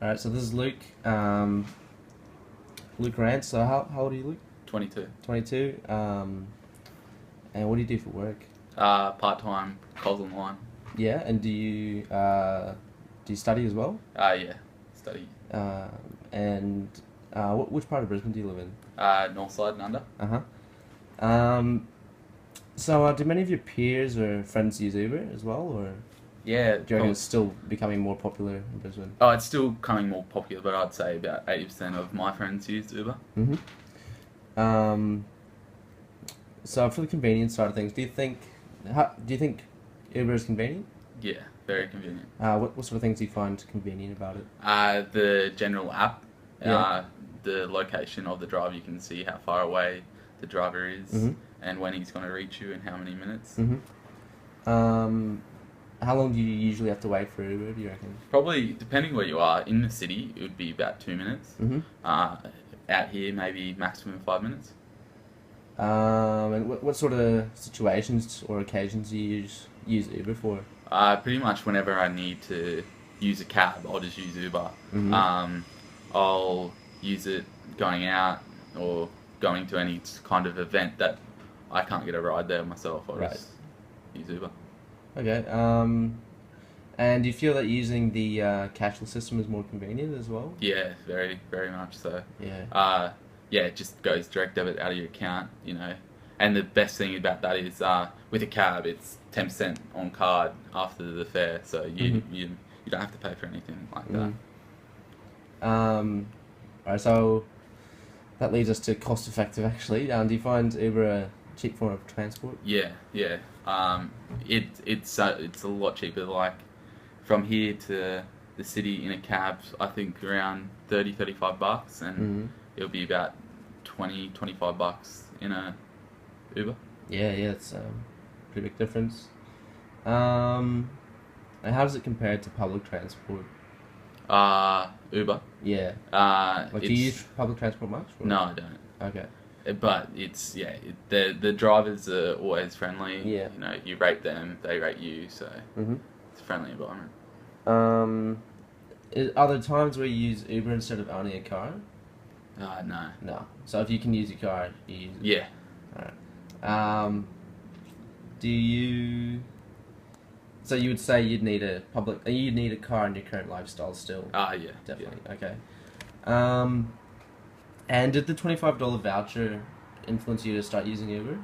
Alright, so this is Luke. Luke Rance. So how old are you, Luke? 22. 22. And what do you do for work? Part-time, Coles Online. Yeah, and do you study as well? Yeah, study. And which part of Brisbane do you live in? North side and under. Uh-huh. So do many of your peers or friends use Uber as well, or Yeah. do you reckon it's still becoming more popular in Brisbane? Oh, it's still becoming more popular, but I'd say about 80% of my friends use Uber. Mm-hmm. So for the convenience side of things, do you think Uber is convenient? Yeah, very convenient. What sort of things do you find convenient about it? The general app, Yeah. the location of the driver, you can see how far away the driver is Mm-hmm. and when he's going to reach you in how many minutes. Mm-hmm. How long do you usually have to wait for Uber, do you reckon? Probably, depending where you are, in the city, it would be about 2 minutes. Mm-hmm. Out here, maybe maximum 5 minutes. And what sort of situations or occasions do you use Uber for? Pretty much whenever I need to use a cab, I'll just use Uber. Mm-hmm. I'll use it going out or going to any kind of event that I can't get a ride there myself. I'll Right. just use Uber. Okay. And do you feel that using the cashless system is more convenient as well? Yeah, very, very much so. Yeah. Yeah, it just goes direct debit out of your account, And the best thing about that is with a cab, it's 10% on card after the fare, so you don't have to pay for anything like that. Alright, so that leads us to cost effective actually. Do you find Uber a cheap form of transport? Yeah. It's a lot cheaper. Like from here to the city in a cab, I think around $35, and it'll be about $25 in a Uber. Yeah, it's pretty big difference. And how does it compare to public transport? Uber. Yeah. Do you use public transport much? Or? No, I don't. Okay. But the drivers are always friendly. Yeah. You rate them, they rate you, so it's a friendly environment. Are there times where you use Uber instead of owning a car? No. No. So if you can use your car, you use it? Yeah. Alright. Do you... So you would say you'd need a car in your current lifestyle still? Yeah. Definitely. Yeah. Okay. And did the $25 voucher influence you to start using Uber?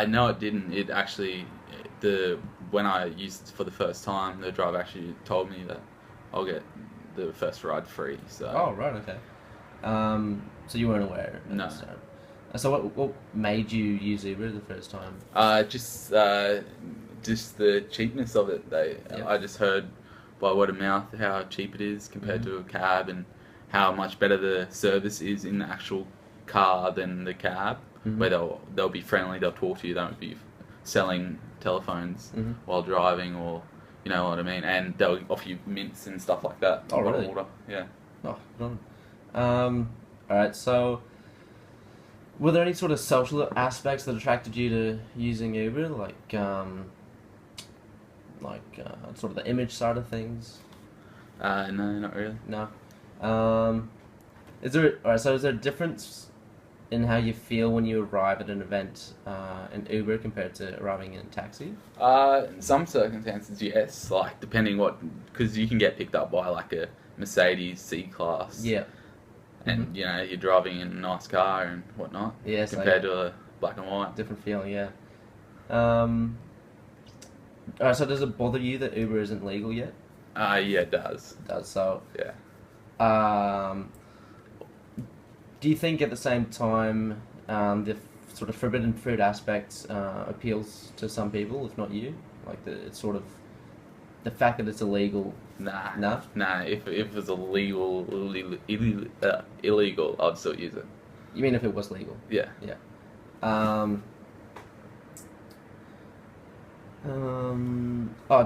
No, it didn't. It actually, when I used it for the first time, the driver actually told me that I'll get the first ride free. So. Oh, right, okay. So you weren't aware at No. the start. So what made you use Uber the first time? Just the cheapness of it. I just heard by word of mouth how cheap it is compared to a cab, and how much better the service is in the actual car than the cab, where they'll be friendly, they'll talk to you, they won't be selling telephones while driving, or you know what I mean, and they'll offer you mints and stuff like that. Oh, really? Water. Yeah. Oh, good. Alright, so were there any sort of social aspects that attracted you to using Uber, like sort of the image side of things? No, not really. No. Is there a difference in how you feel when you arrive at an event in Uber compared to arriving in a taxi? In some circumstances, yes. Like depending because you can get picked up by like a Mercedes C-Class. Yeah. And you're driving in a nice car and whatnot. Yes. Compared to a black and white. Different feeling, yeah. So does it bother you that Uber isn't legal yet? Yeah, it does. It does. So. Yeah. Do you think at the same time the sort of forbidden fruit aspect appeals to some people, if not you? Like it's sort of the fact that it's illegal. Nah. If it was illegal, I'd still use it. You mean if it was legal? Yeah. Yeah.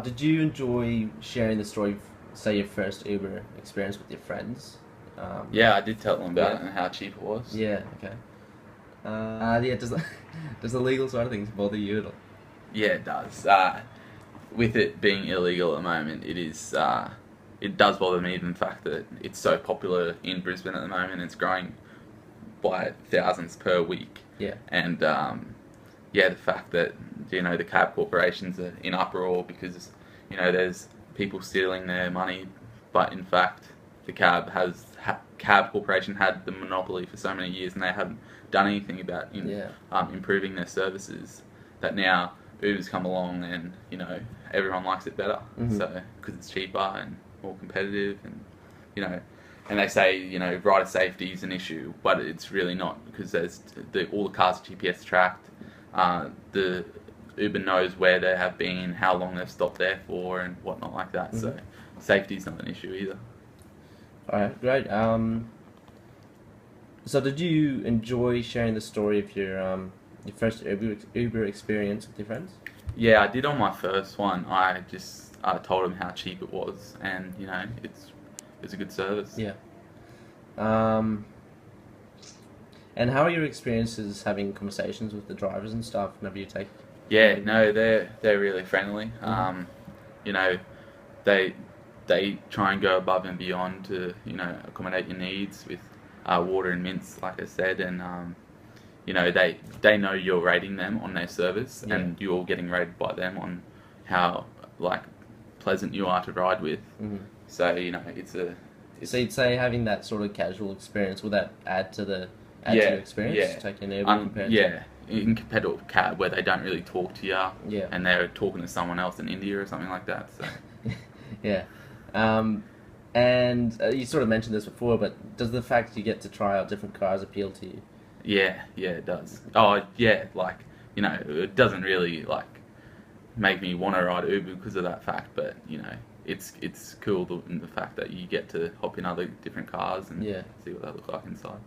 Did you enjoy sharing the story of, say, your first Uber experience with your friends? Yeah, I did tell them about it and how cheap it was. Yeah. Okay. Does the legal side of things bother you at all? Yeah, it does. With it being illegal at the moment, it is it does bother me the fact that it's so popular in Brisbane at the moment. It's growing by thousands per week. Yeah. And the fact that the cab corporations are in uproar because there's people stealing their money, but in fact the cab corporation had the monopoly for so many years and they hadn't done anything about improving their services. That now Uber's come along and everyone likes it better. So because it's cheaper and more competitive, and and they say rider safety is an issue, but it's really not, because there's all the cars are GPS tracked. The Uber knows where they have been, how long they've stopped there for, and whatnot like that. So safety's not an issue either. All right, great. So did you enjoy sharing the story of your first Uber experience with your friends? Yeah, I did on my first one. I told them how cheap it was, and it's a good service. Yeah. And how are your experiences having conversations with the drivers and stuff whenever you take? Yeah, no, they're really friendly. They try and go above and beyond to accommodate your needs with water and mints, like I said, and they know you're rating them on their service, and you're getting rated by them on how pleasant you are to ride with. So it's So you'd say having that sort of casual experience, will that add to your experience? Yeah. Taking an Uber compared to a cab where they don't really talk to you, Yeah. and they're talking to someone else in India or something like that. So. Yeah. And you sort of mentioned this before, but does the fact you get to try out different cars appeal to you? Yeah, it does. Oh, yeah, it doesn't really make me want to ride Uber because of that fact, but it's cool the fact that you get to hop in other different cars and see what they look like inside.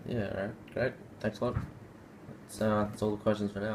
Yeah, alright, great. Thanks a lot. That's all the questions for now.